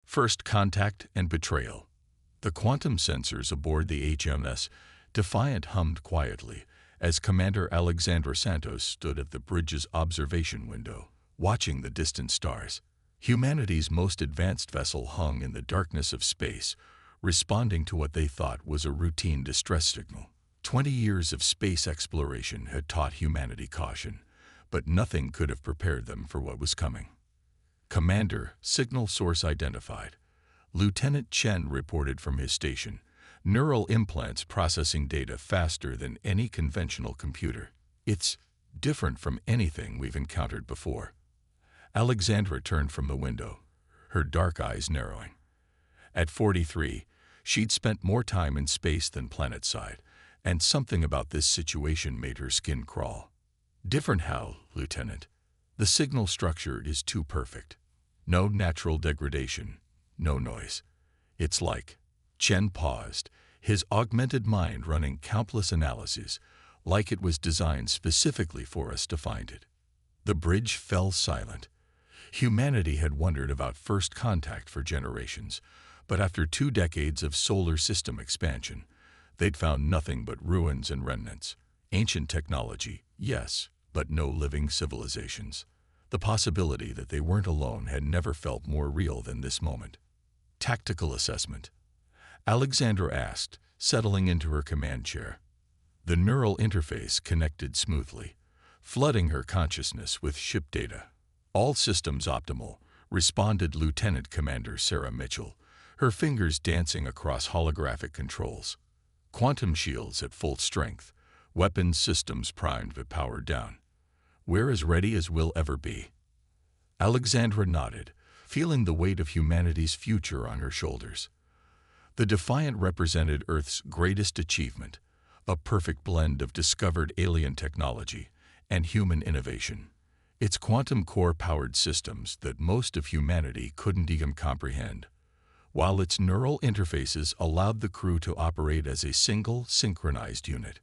First contact and betrayal. The quantum sensors aboard the HMS Defiant hummed quietly as Commander Alexandra Santos stood at the bridge's observation window, watching the distant stars. Humanity's most advanced vessel hung in the darkness of space, responding to what they thought was a routine distress signal. 20 years of space exploration had taught humanity caution, but nothing could have prepared them for what was coming. Commander, signal source identified. Lieutenant Chen reported from his station, neural implants processing data faster than any conventional computer. It's different from anything we've encountered before. Alexandra turned from the window, her dark eyes narrowing. At 43, she'd spent more time in space than planetside, and something about this situation made her skin crawl. Different how, Lieutenant? The signal structure is too perfect. No natural degradation, no noise. It's like... Chen paused, his augmented mind running countless analyses, like it was designed specifically for us to find it. The bridge fell silent. Humanity had wondered about first contact for generations, but after 2 decades of solar system expansion, they'd found nothing but ruins and remnants. Ancient technology, yes, but no living civilizations. The possibility that they weren't alone had never felt more real than this moment. Tactical assessment. Alexandra asked, settling into her command chair. The neural interface connected smoothly, flooding her consciousness with ship data. All systems optimal, responded Lieutenant Commander Sarah Mitchell, her fingers dancing across holographic controls. Quantum shields at full strength, weapons systems primed but powered down. We're as ready as we'll ever be. Alexandra nodded, feeling the weight of humanity's future on her shoulders. The Defiant represented Earth's greatest achievement, a perfect blend of discovered alien technology and human innovation. Its quantum core-powered systems that most of humanity couldn't even comprehend, while its neural interfaces allowed the crew to operate as a single, synchronized unit.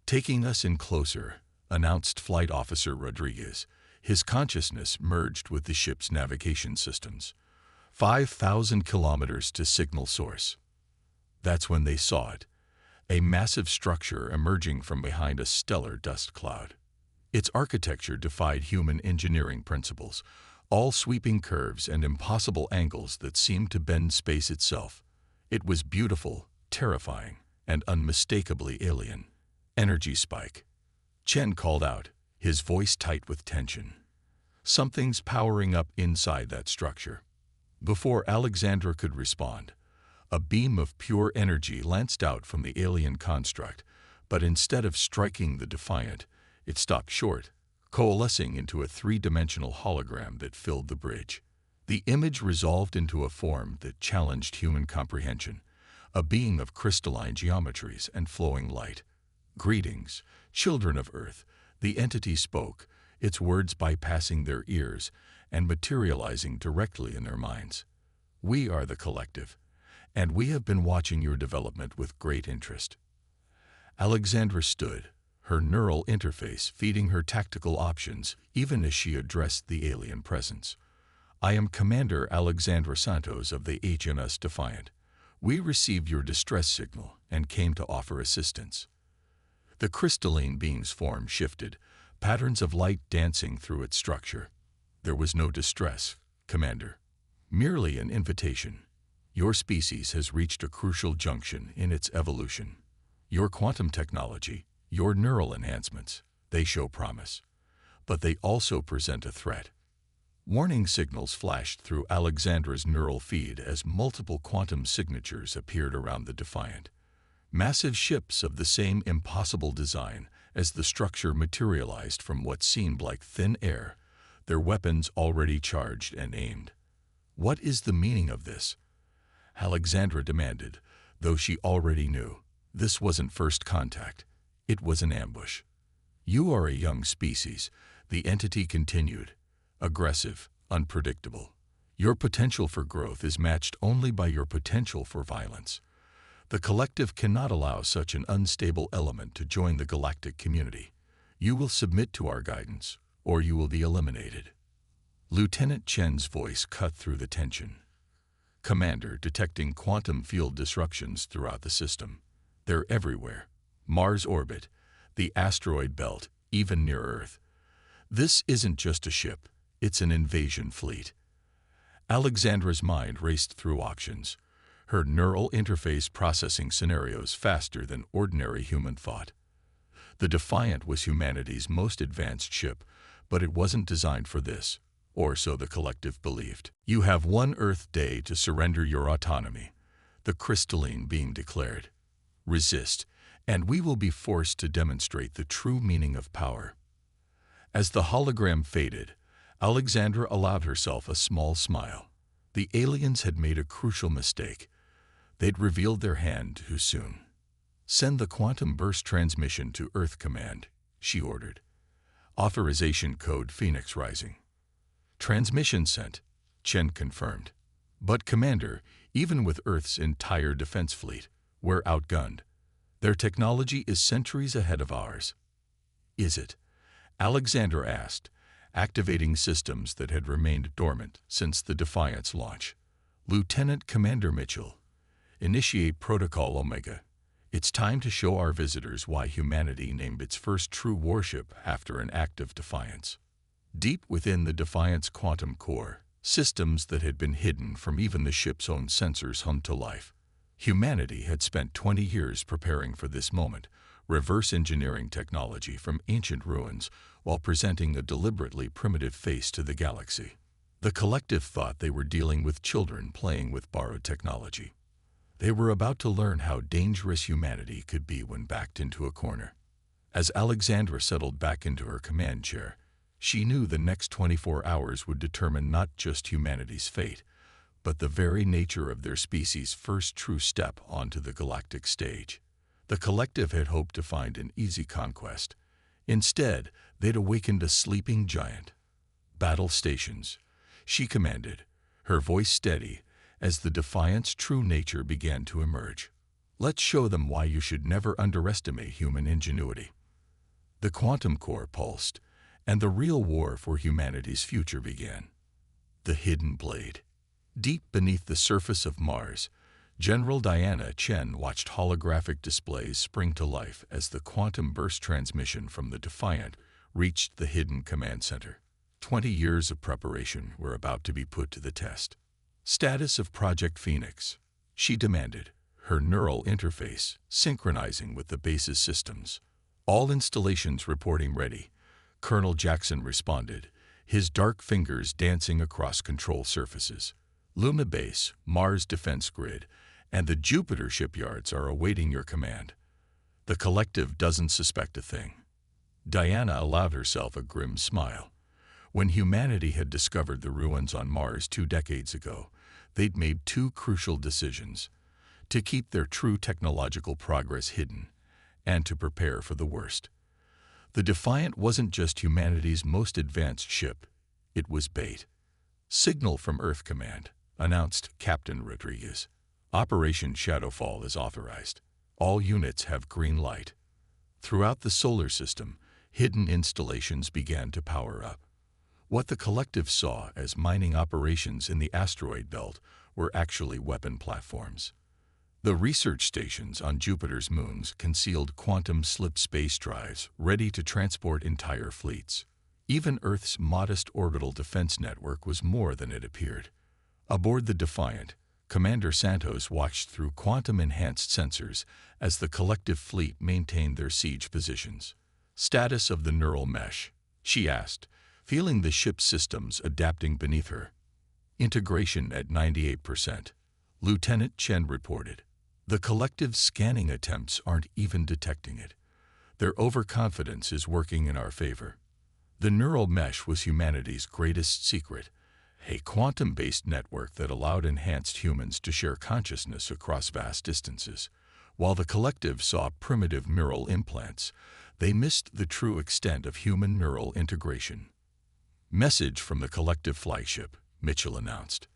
Taking us in closer, announced Flight Officer Rodriguez, his consciousness merged with the ship's navigation systems. 5,000 kilometers to signal source. That's when they saw it, a massive structure emerging from behind a stellar dust cloud. Its architecture defied human engineering principles, all sweeping curves and impossible angles that seemed to bend space itself. It was beautiful, terrifying, and unmistakably alien. Energy spike. Chen called out, his voice tight with tension. Something's powering up inside that structure. Before Alexandra could respond, a beam of pure energy lanced out from the alien construct, but instead of striking the Defiant, it stopped short, coalescing into a 3-dimensional hologram that filled the bridge. The image resolved into a form that challenged human comprehension, a being of crystalline geometries and flowing light. Greetings, children of Earth, the entity spoke, its words bypassing their ears and materializing directly in their minds. We are the collective, and we have been watching your development with great interest. Alexandra stood, her neural interface feeding her tactical options even as she addressed the alien presence. I am Commander Alexandra Santos of the HMS Defiant. We received your distress signal and came to offer assistance. The crystalline being's form shifted, patterns of light dancing through its structure. There was no distress, Commander. Merely an invitation. Your species has reached a crucial junction in its evolution. Your quantum technology, your neural enhancements, they show promise. But they also present a threat. Warning signals flashed through Alexandra's neural feed as multiple quantum signatures appeared around the Defiant. Massive ships of the same impossible design as the structure materialized from what seemed like thin air, their weapons already charged and aimed. What is the meaning of this? Alexandra demanded, though she already knew. This wasn't first contact. It was an ambush. You are a young species, the entity continued. Aggressive, unpredictable. Your potential for growth is matched only by your potential for violence. The collective cannot allow such an unstable element to join the galactic community. You will submit to our guidance, or you will be eliminated. Lieutenant Chen's voice cut through the tension. Commander, detecting quantum field disruptions throughout the system. They're everywhere. Mars orbit, the asteroid belt, even near Earth. This isn't just a ship, it's an invasion fleet. Alexandra's mind raced through options, her neural interface processing scenarios faster than ordinary human thought. The Defiant was humanity's most advanced ship, but it wasn't designed for this, or so the collective believed. You have one Earth day to surrender your autonomy, the crystalline being declared. Resist, and we will be forced to demonstrate the true meaning of power. As the hologram faded, Alexandra allowed herself a small smile. The aliens had made a crucial mistake. They'd revealed their hand too soon. Send the quantum burst transmission to Earth Command, she ordered. Authorization code Phoenix Rising. Transmission sent, Chen confirmed. But Commander, even with Earth's entire defense fleet, we're outgunned. Their technology is centuries ahead of ours. Is it? Alexandra asked, activating systems that had remained dormant since the Defiant's launch. Lieutenant Commander Mitchell, initiate Protocol Omega. It's time to show our visitors why humanity named its first true warship after an act of defiance. Deep within the Defiant's quantum core, systems that had been hidden from even the ship's own sensors hummed to life. Humanity had spent 20 years preparing for this moment, reverse engineering technology from ancient ruins while presenting a deliberately primitive face to the galaxy. The collective thought they were dealing with children playing with borrowed technology. They were about to learn how dangerous humanity could be when backed into a corner. As Alexandra settled back into her command chair, she knew the next 24 hours would determine not just humanity's fate, but the very nature of their species' first true step onto the galactic stage. The collective had hoped to find an easy conquest. Instead, they'd awakened a sleeping giant. Battle stations, she commanded, her voice steady, as the Defiant's true nature began to emerge. Let's show them why you should never underestimate human ingenuity. The quantum core pulsed, and the real war for humanity's future began. The Hidden Blade. Deep beneath the surface of Mars, General Diana Chen watched holographic displays spring to life as the quantum burst transmission from the Defiant reached the hidden command center. 20 years of preparation were about to be put to the test. Status of Project Phoenix, she demanded, her neural interface synchronizing with the base's systems. All installations reporting ready, Colonel Jackson responded, his dark fingers dancing across control surfaces. Luna Base, Mars Defense Grid, and the Jupiter shipyards are awaiting your command. The collective doesn't suspect a thing. Diana allowed herself a grim smile. When humanity had discovered the ruins on Mars 2 decades ago, they'd made 2 crucial decisions: to keep their true technological progress hidden, and to prepare for the worst. The Defiant wasn't just humanity's most advanced ship, it was bait. Signal from Earth Command, announced Captain Rodriguez. Operation Shadowfall is authorized. All units have green light. Throughout the solar system, hidden installations began to power up. What the collective saw as mining operations in the asteroid belt were actually weapon platforms. The research stations on Jupiter's moons concealed quantum slip space drives ready to transport entire fleets. Even Earth's modest orbital defense network was more than it appeared. Aboard the Defiant, Commander Santos watched through quantum-enhanced sensors as the collective fleet maintained their siege positions. Status of the neural mesh, she asked, feeling the ship's systems adapting beneath her. Integration at 98%, Lieutenant Chen reported. The collective's scanning attempts aren't even detecting it. Their overconfidence is working in our favor. The neural mesh was humanity's greatest secret, a quantum-based network that allowed enhanced humans to share consciousness across vast distances. While the collective saw primitive neural implants, they missed the true extent of human neural integration. Message from the collective flagship, Mitchell announced.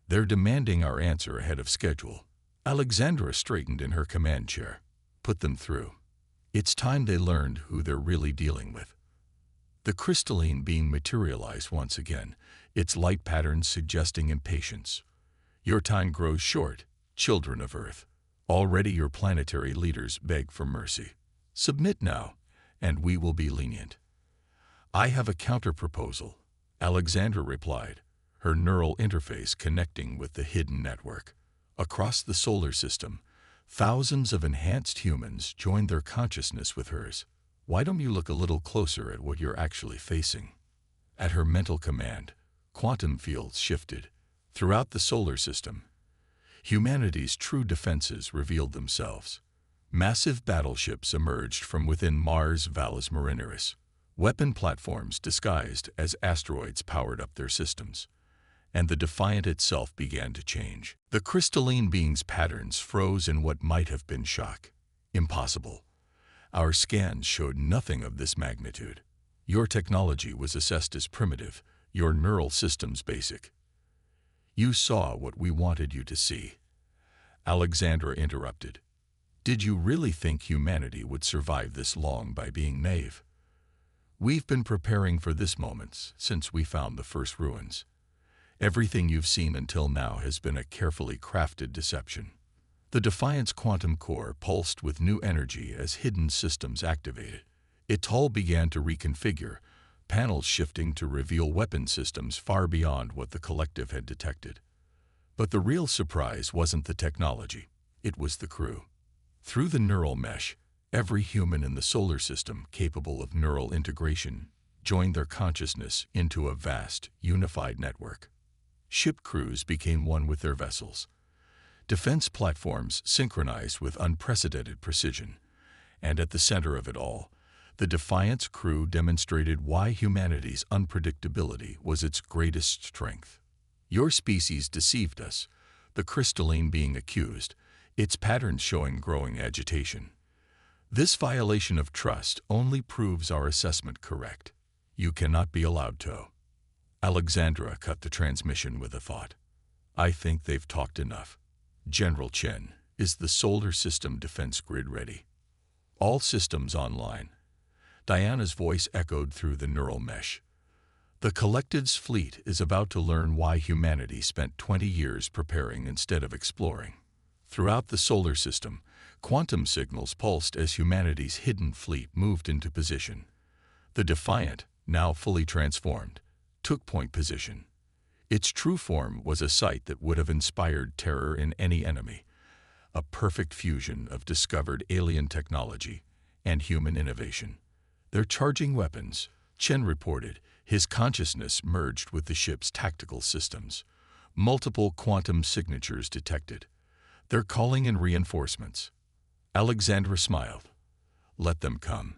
They're demanding our answer ahead of schedule. Alexandra straightened in her command chair. Put them through. It's time they learned who they're really dealing with. The crystalline being materialized once again, its light patterns suggesting impatience. Your time grows short, children of Earth. Already your planetary leaders beg for mercy. Submit now, and we will be lenient. I have a counter-proposal, Alexandra replied, her neural interface connecting with the hidden network. Across the solar system, thousands of enhanced humans joined their consciousness with hers. Why don't you look a little closer at what you're actually facing? At her mental command, quantum fields shifted. Throughout the solar system, humanity's true defenses revealed themselves. Massive battleships emerged from within Mars' Valles Marineris. Weapon platforms disguised as asteroids powered up their systems. And the Defiant itself began to change. The crystalline being's patterns froze in what might have been shock. Impossible. Our scans showed nothing of this magnitude. Your technology was assessed as primitive, your neural systems basic. You saw what we wanted you to see. Alexandra interrupted. Did you really think humanity would survive this long by being naive? We've been preparing for this moment since we found the first ruins. Everything you've seen until now has been a carefully crafted deception. The Defiant's quantum core pulsed with new energy as hidden systems activated. It all began to reconfigure, panels shifting to reveal weapon systems far beyond what the collective had detected. But the real surprise wasn't the technology, it was the crew. Through the neural mesh, every human in the solar system capable of neural integration joined their consciousness into a vast, unified network. Ship crews became one with their vessels. Defense platforms synchronized with unprecedented precision. And at the center of it all, the Defiant's crew demonstrated why humanity's unpredictability was its greatest strength. Your species deceived us, the crystalline being accused, its patterns showing growing agitation. This violation of trust only proves our assessment correct. You cannot be allowed to. Alexandra cut the transmission with a thought. I think they've talked enough. General Chen, is the solar system defense grid ready? All systems online. Diana's voice echoed through the neural mesh. The Collective's fleet is about to learn why humanity spent 20 years preparing instead of exploring. Throughout the solar system, quantum signals pulsed as humanity's hidden fleet moved into position. The Defiant, now fully transformed, took point position. Its true form was a sight that would have inspired terror in any enemy, a perfect fusion of discovered alien technology and human innovation. They're charging weapons, Chen reported, his consciousness merged with the ship's tactical systems. Multiple quantum signatures detected. They're calling in reinforcements. Alexandra smiled. Let them come.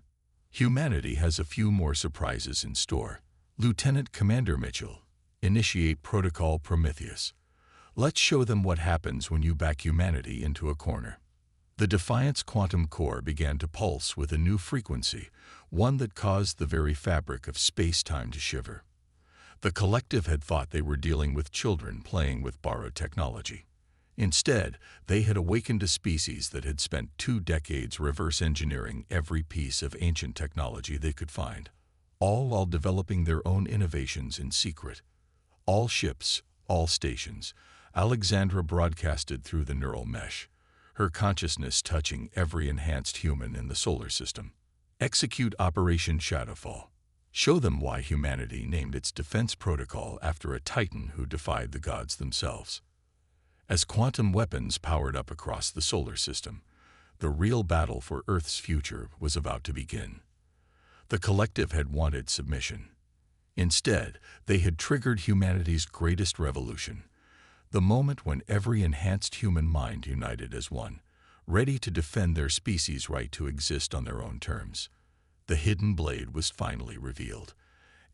Humanity has a few more surprises in store. Lieutenant Commander Mitchell, initiate Protocol Prometheus. Let's show them what happens when you back humanity into a corner. The Defiant's quantum core began to pulse with a new frequency, one that caused the very fabric of space-time to shiver. The Collective had thought they were dealing with children playing with borrowed technology. Instead, they had awakened a species that had spent 2 decades reverse engineering every piece of ancient technology they could find, all while developing their own innovations in secret. All ships, all stations, Alexandra broadcasted through the neural mesh, her consciousness touching every enhanced human in the solar system. Execute Operation Shadowfall. Show them why humanity named its defense protocol after a titan who defied the gods themselves. As quantum weapons powered up across the solar system, the real battle for Earth's future was about to begin. The Collective had wanted submission. Instead, they had triggered humanity's greatest revolution, the moment when every enhanced human mind united as one, ready to defend their species' right to exist on their own terms. The hidden blade was finally revealed,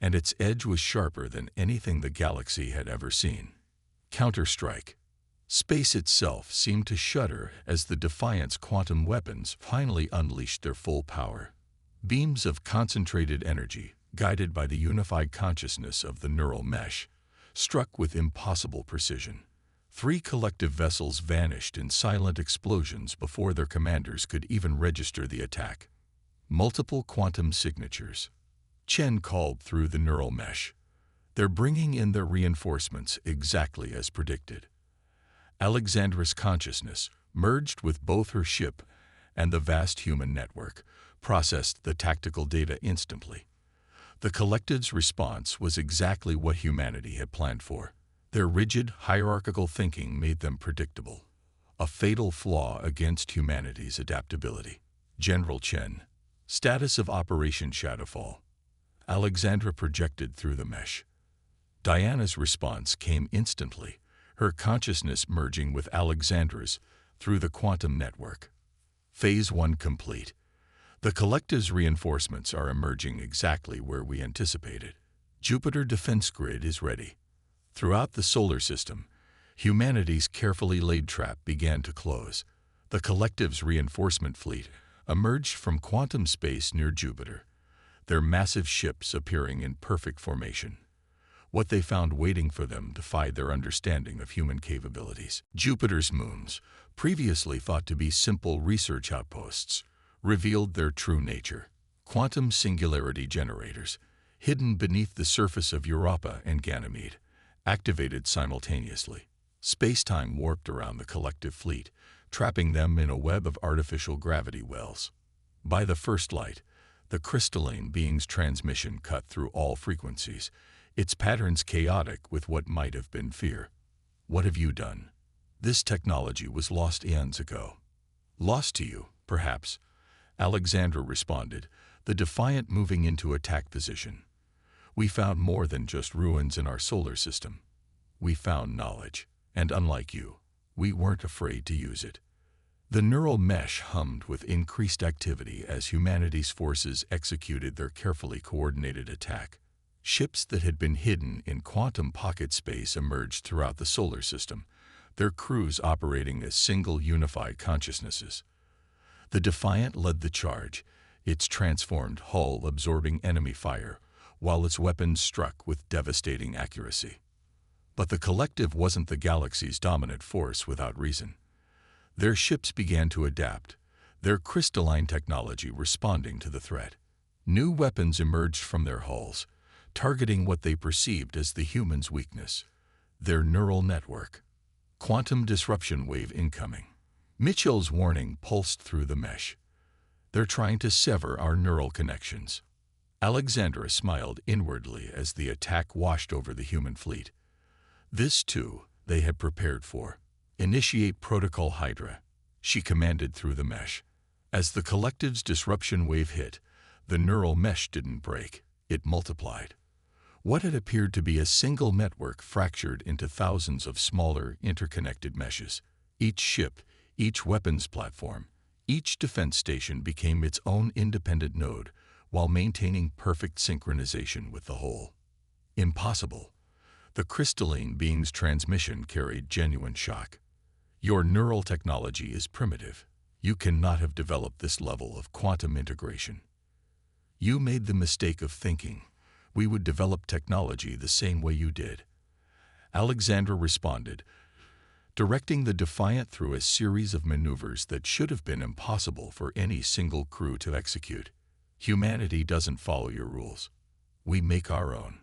and its edge was sharper than anything the galaxy had ever seen. Counter-strike. Space itself seemed to shudder as the Defiant's quantum weapons finally unleashed their full power. Beams of concentrated energy, guided by the unified consciousness of the neural mesh, struck with impossible precision. 3 collective vessels vanished in silent explosions before their commanders could even register the attack. Multiple quantum signatures. Chen called through the neural mesh. They're bringing in their reinforcements exactly as predicted. Alexandra's consciousness merged with both her ship and the vast human network, processed the tactical data instantly. The collective's response was exactly what humanity had planned for. Their rigid, hierarchical thinking made them predictable, a fatal flaw against humanity's adaptability. General Chen. Status of Operation Shadowfall. Alexandra projected through the mesh. Diana's response came instantly, her consciousness merging with Alexandra's through the quantum network. Phase 1 complete. The collective's reinforcements are emerging exactly where we anticipated. Jupiter defense grid is ready. Throughout the solar system, humanity's carefully laid trap began to close. The collective's reinforcement fleet emerged from quantum space near Jupiter, their massive ships appearing in perfect formation. What they found waiting for them defied their understanding of human capabilities. Jupiter's moons, previously thought to be simple research outposts, revealed their true nature. Quantum singularity generators, hidden beneath the surface of Europa and Ganymede, activated simultaneously. Space-time warped around the collective fleet, trapping them in a web of artificial gravity wells. By the first light, the crystalline being's transmission cut through all frequencies, its patterns chaotic with what might have been fear. What have you done? This technology was lost eons ago. Lost to you, perhaps, Alexandra responded, the Defiant moving into attack position. We found more than just ruins in our solar system. We found knowledge, and unlike you, we weren't afraid to use it. The neural mesh hummed with increased activity as humanity's forces executed their carefully coordinated attack. Ships that had been hidden in quantum pocket space emerged throughout the solar system, their crews operating as single unified consciousnesses. The Defiant led the charge, its transformed hull absorbing enemy fire, while its weapons struck with devastating accuracy. But the collective wasn't the galaxy's dominant force without reason. Their ships began to adapt, their crystalline technology responding to the threat. New weapons emerged from their hulls, targeting what they perceived as the human's weakness, their neural network. Quantum disruption wave incoming. Mitchell's warning pulsed through the mesh. They're trying to sever our neural connections. Alexandra smiled inwardly as the attack washed over the human fleet. This, too, they had prepared for. Initiate Protocol Hydra, she commanded through the mesh. As the collective's disruption wave hit, the neural mesh didn't break, it multiplied. What had appeared to be a single network fractured into thousands of smaller, interconnected meshes. Each ship, each weapons platform, each defense station became its own independent node while maintaining perfect synchronization with the whole. Impossible. The crystalline being's transmission carried genuine shock. Your neural technology is primitive. You cannot have developed this level of quantum integration. You made the mistake of thinking we would develop technology the same way you did. Alexandra responded, directing the Defiant through a series of maneuvers that should have been impossible for any single crew to execute. Humanity doesn't follow your rules. We make our own.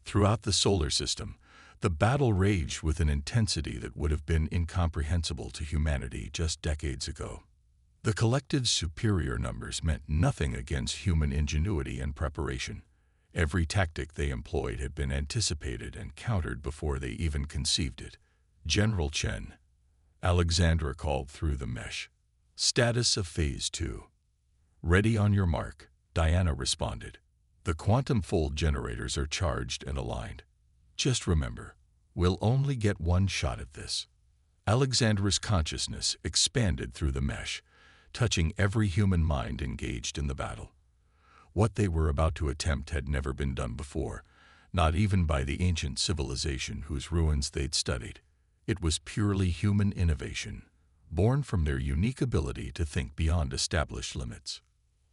Throughout the solar system, the battle raged with an intensity that would have been incomprehensible to humanity just decades ago. The collective's superior numbers meant nothing against human ingenuity and preparation. Every tactic they employed had been anticipated and countered before they even conceived it. General Chen. Alexandra called through the mesh. Status of Phase 2. Ready on your mark, Diana responded. The quantum fold generators are charged and aligned. Just remember, we'll only get one shot at this. Alexandra's consciousness expanded through the mesh, touching every human mind engaged in the battle. What they were about to attempt had never been done before, not even by the ancient civilization whose ruins they'd studied. It was purely human innovation, born from their unique ability to think beyond established limits.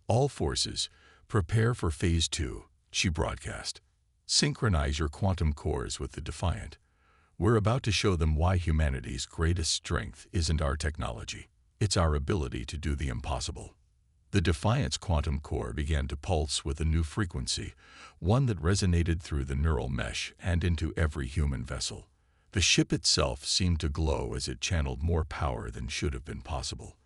All forces, prepare for Phase 2, she broadcast. Synchronize your quantum cores with the Defiant. We're about to show them why humanity's greatest strength isn't our technology. It's our ability to do the impossible. The Defiant's quantum core began to pulse with a new frequency, one that resonated through the neural mesh and into every human vessel. The ship itself seemed to glow as it channeled more power than should have been possible.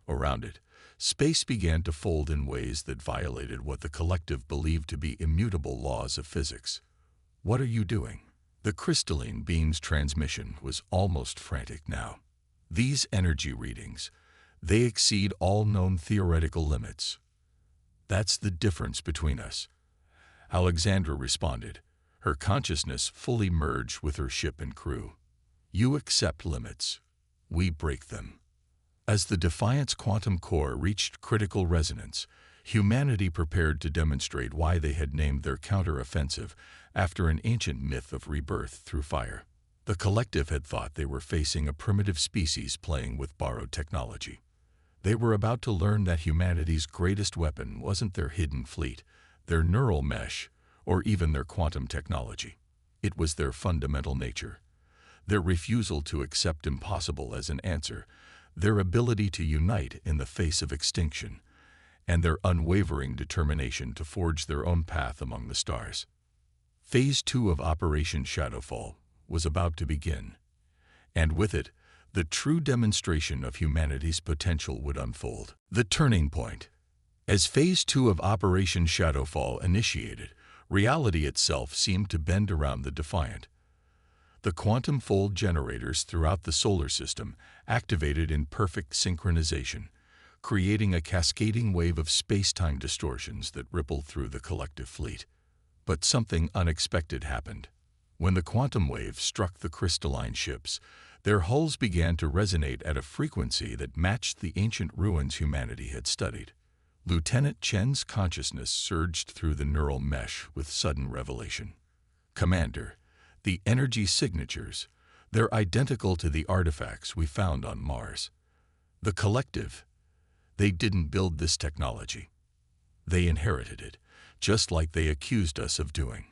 Around it, space began to fold in ways that violated what the collective believed to be immutable laws of physics. "What are you doing?" The crystalline beam's transmission was almost frantic now. "These energy readings, they exceed all known theoretical limits." "That's the difference between us," Alexandra responded, her consciousness fully merged with her ship and crew. "You accept limits. We break them." As the Defiant's quantum core reached critical resonance, humanity prepared to demonstrate why they had named their counter-offensive after an ancient myth of rebirth through fire. The collective had thought they were facing a primitive species playing with borrowed technology. They were about to learn that humanity's greatest weapon wasn't their hidden fleet, their neural mesh, or even their quantum technology. It was their fundamental nature, their refusal to accept impossible as an answer, their ability to unite in the face of extinction, and their unwavering determination to forge their own path among the stars. Phase 2 of Operation Shadowfall was about to begin, and with it, the true demonstration of humanity's potential would unfold. The turning point. As Phase 2 of Operation Shadowfall initiated, reality itself seemed to bend around the Defiant. The quantum fold generators throughout the solar system activated in perfect synchronization, creating a cascading wave of space-time distortions that rippled through the collective fleet. But something unexpected happened. When the quantum wave struck the crystalline ships, their hulls began to resonate at a frequency that matched the ancient ruins humanity had studied. Lieutenant Chen's consciousness surged through the neural mesh with sudden revelation. "Commander, the energy signatures, they're identical to the artifacts we found on Mars. The collective, they didn't build this technology. They inherited it, just like they accused us of doing."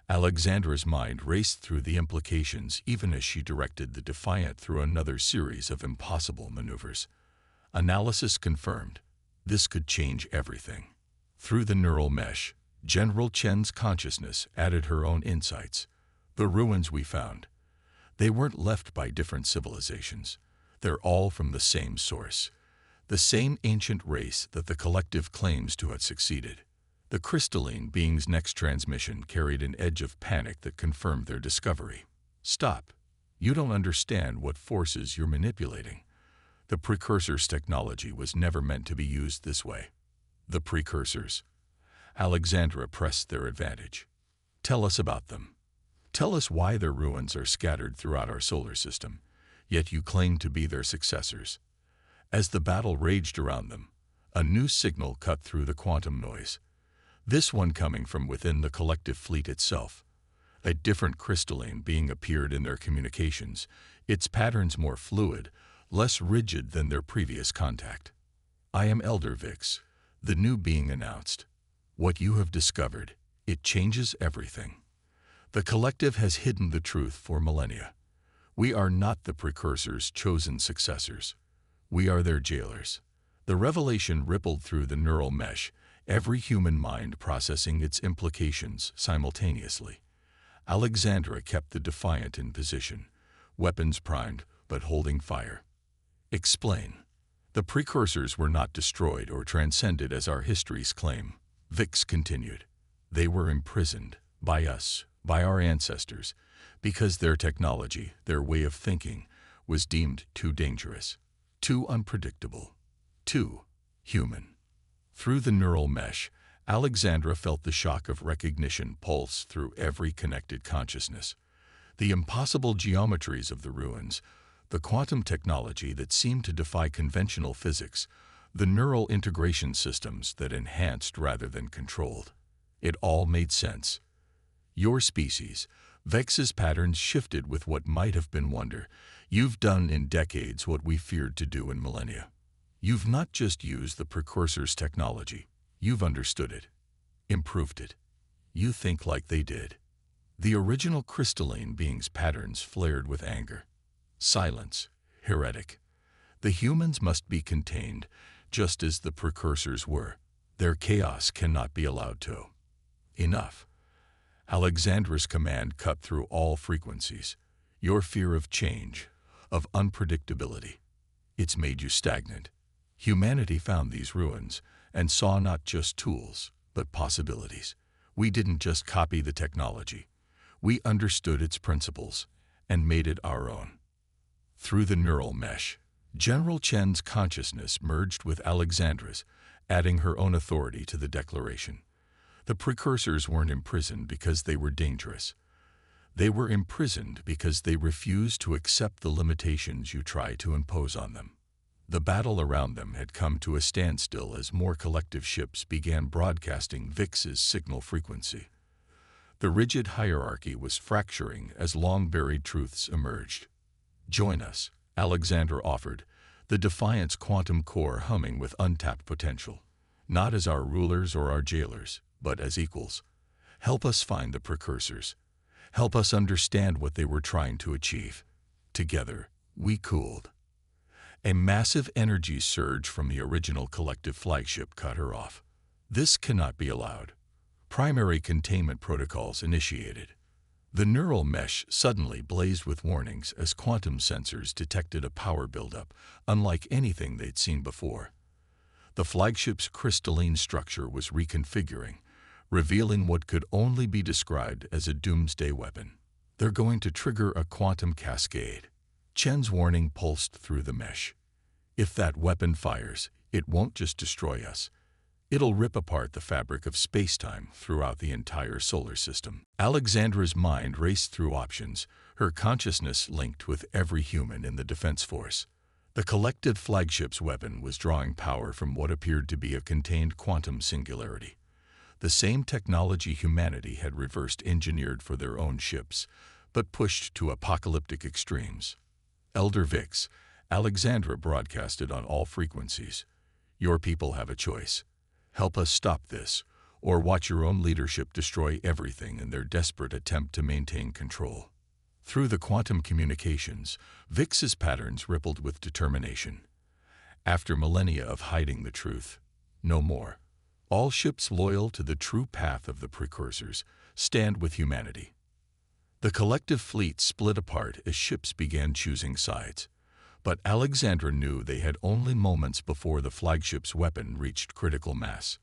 Alexandra's mind raced through the implications even as she directed the Defiant through another series of impossible maneuvers. Analysis confirmed. This could change everything. Through the neural mesh, General Chen's consciousness added her own insights. "The ruins we found, they weren't left by different civilizations. They're all from the same source, the same ancient race that the collective claims to have succeeded." The crystalline being's next transmission carried an edge of panic that confirmed their discovery. "Stop. You don't understand what forces you're manipulating. The precursors technology was never meant to be used this way." "The precursors?" Alexandra pressed their advantage. "Tell us about them. Tell us why their ruins are scattered throughout our solar system, yet you claim to be their successors." As the battle raged around them, a new signal cut through the quantum noise. This one coming from within the collective fleet itself. A different crystalline being appeared in their communications, its patterns more fluid, less rigid than their previous contact. "I am Elder Vix," the new being announced. "What you have discovered, it changes everything. The collective has hidden the truth for millennia. We are not the precursors' chosen successors. We are their jailers." The revelation rippled through the neural mesh, every human mind processing its implications simultaneously. Alexandra kept the Defiant in position, weapons primed but holding fire. "Explain." "The precursors were not destroyed or transcended as our histories claim," Vix continued. "They were imprisoned, by us, by our ancestors, because their technology, their way of thinking, was deemed too dangerous, too unpredictable, too human." Through the neural mesh, Alexandra felt the shock of recognition pulse through every connected consciousness. The impossible geometries of the ruins, the quantum technology that seemed to defy conventional physics, the neural integration systems that enhanced rather than controlled. It all made sense. "Your species, Vex's patterns shifted with what might have been wonder. You've done in decades what we feared to do in millennia. You've not just used the precursors' technology, you've understood it, improved it. You think like they did." The original crystalline being's patterns flared with anger. "Silence, heretic. The humans must be contained, just as the precursors were. Their chaos cannot be allowed to." "Enough." Alexandra's command cut through all frequencies. Your fear of change, of unpredictability. It's made you stagnant. Humanity found these ruins and saw not just tools, but possibilities. We didn't just copy the technology. We understood its principles and made it our own. Through the neural mesh, General Chen's consciousness merged with Alexandra's, adding her own authority to the declaration. The precursors weren't imprisoned because they were dangerous. They were imprisoned because they refused to accept the limitations you try to impose on them. The battle around them had come to a standstill as more collective ships began broadcasting VIX's signal frequency. The rigid hierarchy was fracturing as long-buried truths emerged. "Join us," Alexandra offered, the Defiant's quantum core humming with untapped potential. "Not as our rulers or our jailers, but as equals. Help us find the precursors. Help us understand what they were trying to achieve." Together, we cooled. A massive energy surge from the original collective flagship cut her off. "This cannot be allowed." Primary containment protocols initiated. The neural mesh suddenly blazed with warnings as quantum sensors detected a power buildup, unlike anything they'd seen before. The flagship's crystalline structure was reconfiguring, revealing what could only be described as a doomsday weapon. "They're going to trigger a quantum cascade." Chen's warning pulsed through the mesh. "If that weapon fires, it won't just destroy us. It'll rip apart the fabric of space-time throughout the entire solar system." Alexandra's mind raced through options, her consciousness linked with every human in the defense force. The collective flagship's weapon was drawing power from what appeared to be a contained quantum singularity. The same technology humanity had reverse-engineered for their own ships, but pushed to apocalyptic extremes. "Elder Vix," Alexandra broadcasted on all frequencies. "Your people have a choice. Help us stop this, or watch your own leadership destroy everything in their desperate attempt to maintain control." Through the quantum communications, Vix's patterns rippled with determination. After millennia of hiding the truth, no more. All ships loyal to the true path of the precursors stand with humanity. The collective fleet split apart as ships began choosing sides. But Alexandra knew they had only moments before the flagship's weapon reached critical mass.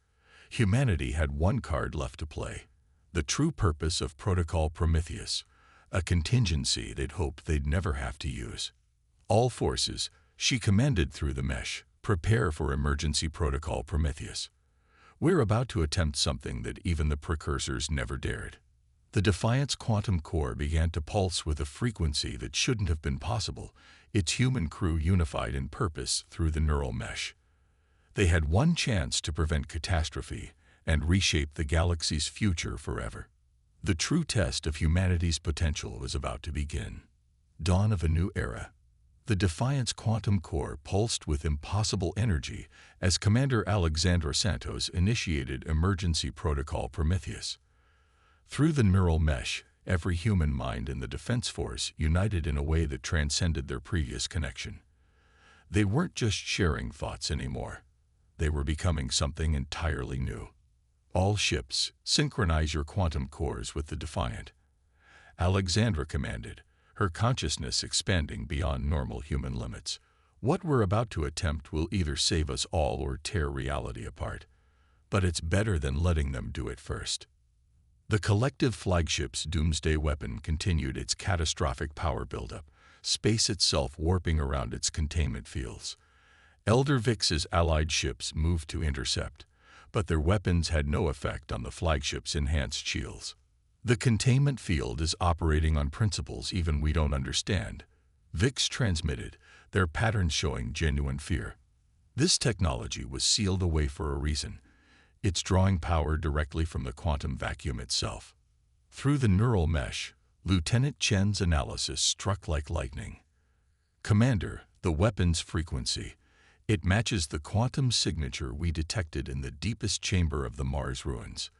Humanity had one card left to play: the true purpose of Protocol Prometheus, a contingency they'd hoped they'd never have to use. "All forces," she commanded through the mesh, "prepare for Emergency Protocol Prometheus. We're about to attempt something that even the precursors never dared." The Defiant's quantum core began to pulse with a frequency that shouldn't have been possible, its human crew unified in purpose through the neural mesh. They had one chance to prevent catastrophe and reshape the galaxy's future forever. The true test of humanity's potential was about to begin. Dawn of a new era. The Defiant's quantum core pulsed with impossible energy as Commander Alexandra Santos initiated Emergency Protocol Prometheus. Through the neural mesh, every human mind in the Defense Force united in a way that transcended their previous connection. They weren't just sharing thoughts anymore. They were becoming something entirely new. "All ships, synchronize your quantum cores with the Defiant," Alexandra commanded, her consciousness expanding beyond normal human limits. "What we're about to attempt will either save us all or tear reality apart. But it's better than letting them do it first." The collective flagship's doomsday weapon continued its catastrophic power buildup, space itself warping around its containment fields. Elder Vix's allied ships moved to intercept, but their weapons had no effect on the flagship's enhanced shields. "The containment field is operating on principles even we don't understand," Vix transmitted, their patterns showing genuine fear. "This technology was sealed away for a reason. It's drawing power directly from the quantum vacuum itself." Through the neural mesh, Lieutenant Chen's analysis struck like lightning. "Commander, the weapon's frequency. It matches the quantum signature we detected in the deepest chamber of the Mars ruins.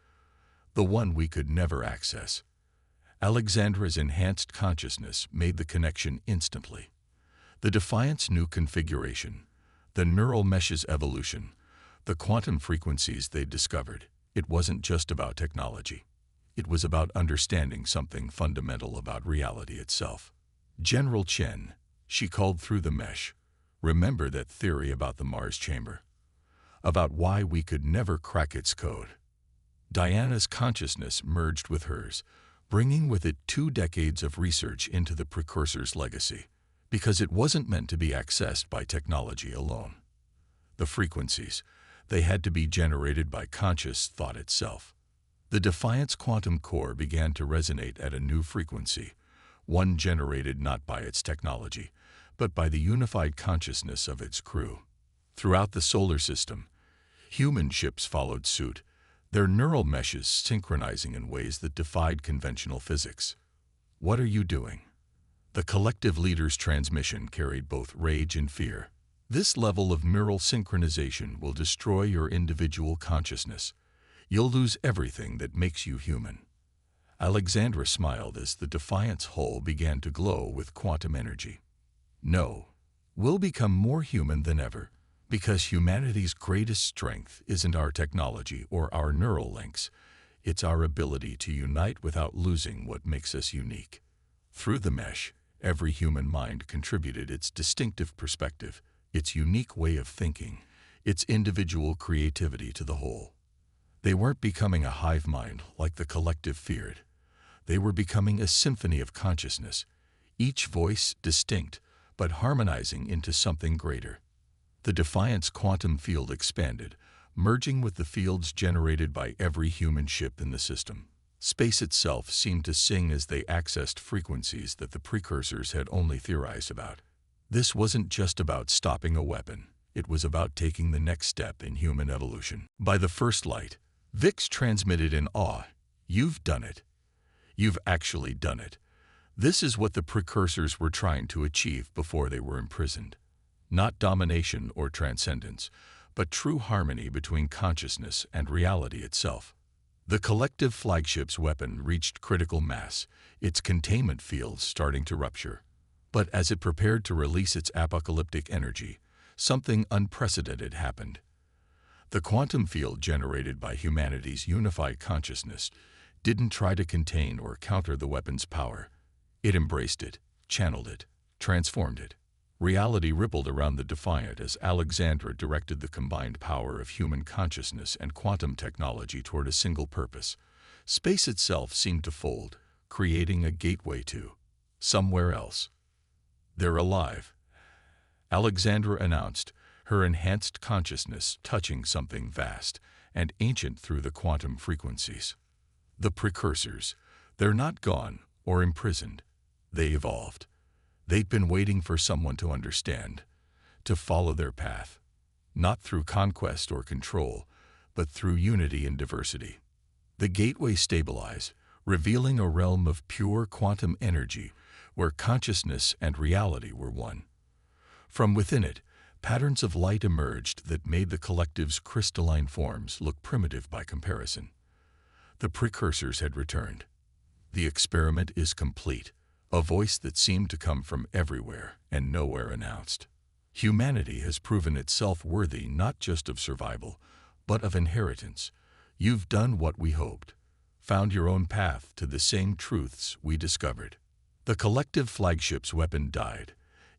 The one we could never access." Alexandra's enhanced consciousness made the connection instantly. The Defiant's new configuration, the neural mesh's evolution, the quantum frequencies they'd discovered. It wasn't just about technology. It was about understanding something fundamental about reality itself. "General Chen," she called through the mesh. "Remember that theory about the Mars chamber? About why we could never crack its code?" Diana's consciousness merged with hers, bringing with it 2 decades of research into the precursors' legacy, because it wasn't meant to be accessed by technology alone. The frequencies, they had to be generated by conscious thought itself. The Defiant's quantum core began to resonate at a new frequency, one generated not by its technology, but by the unified consciousness of its crew. Throughout the solar system, human ships followed suit, their neural meshes synchronizing in ways that defied conventional physics. "What are you doing?" The collective leader's transmission carried both rage and fear. "This level of neural synchronization will destroy your individual consciousness. You'll lose everything that makes you human." Alexandra smiled as the Defiant's hull began to glow with quantum energy. "No, we'll become more human than ever, because humanity's greatest strength isn't our technology or our neural links. It's our ability to unite without losing what makes us unique." Through the mesh, every human mind contributed its distinctive perspective, its unique way of thinking, its individual creativity to the whole. They weren't becoming a hive mind like the collective feared. They were becoming a symphony of consciousness, each voice distinct, but harmonizing into something greater. The Defiant's quantum field expanded, merging with the fields generated by every human ship in the system. Space itself seemed to sing as they accessed frequencies that the precursors had only theorized about. This wasn't just about stopping a weapon. It was about taking the next step in human evolution. By the first light, Vix transmitted in awe, "You've done it. You've actually done it. This is what the precursors were trying to achieve before they were imprisoned. Not domination or transcendence, but true harmony between consciousness and reality itself." The collective flagship's weapon reached critical mass, its containment fields starting to rupture. But as it prepared to release its apocalyptic energy, something unprecedented happened. The quantum field generated by humanity's unified consciousness didn't try to contain or counter the weapon's power. It embraced it, channeled it, transformed it. Reality rippled around the Defiant as Alexandra directed the combined power of human consciousness and quantum technology toward a single purpose. Space itself seemed to fold, creating a gateway to somewhere else. "They're alive," Alexandra announced, her enhanced consciousness touching something vast and ancient through the quantum frequencies. "The precursors, they're not gone or imprisoned. They evolved. They'd been waiting for someone to understand, to follow their path, not through conquest or control, but through unity and diversity." The gateway stabilized, revealing a realm of pure quantum energy where consciousness and reality were one. From within it, patterns of light emerged that made the collective's crystalline forms look primitive by comparison. The precursors had returned. "The experiment is complete," a voice that seemed to come from everywhere and nowhere announced. "Humanity has proven itself worthy not just of survival, but of inheritance. You've done what we hoped, found your own path to the same truths we discovered." The collective flagship's weapon died,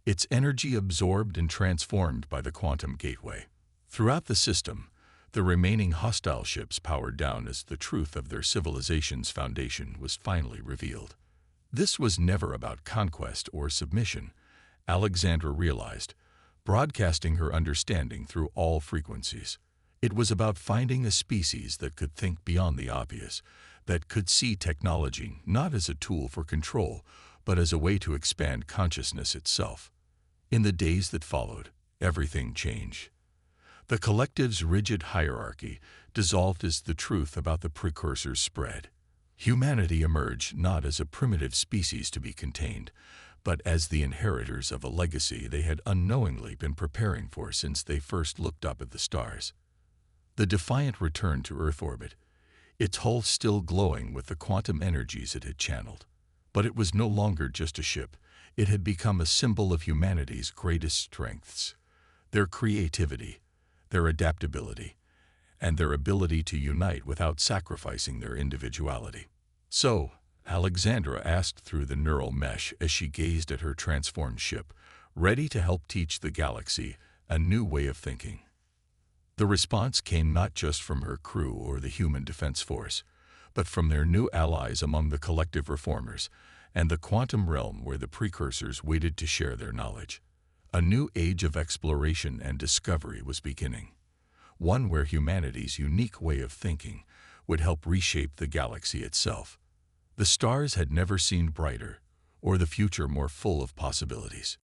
its energy absorbed and transformed by the quantum gateway. Throughout the system, the remaining hostile ships powered down as the truth of their civilization's foundation was finally revealed. This was never about conquest or submission, Alexandra realized, broadcasting her understanding through all frequencies. It was about finding a species that could think beyond the obvious, that could see technology not as a tool for control, but as a way to expand consciousness itself. In the days that followed, everything changed. The collective's rigid hierarchy dissolved as the truth about the precursors spread. Humanity emerged not as a primitive species to be contained, but as the inheritors of a legacy they had unknowingly been preparing for since they first looked up at the stars. The Defiant returned to Earth orbit, its hull still glowing with the quantum energies it had channeled. But it was no longer just a ship. It had become a symbol of humanity's greatest strengths: their creativity, their adaptability, and their ability to unite without sacrificing their individuality. "So, Alexandra asked through the neural mesh as she gazed at her transformed ship, ready to help teach the galaxy a new way of thinking. The response came not just from her crew or the human defense force, but from their new allies among the collective reformers and the quantum realm where the precursors waited to share their knowledge. A new age of exploration and discovery was beginning, one where humanity's unique way of thinking would help reshape the galaxy itself. The stars had never seemed brighter, or the future more full of possibilities.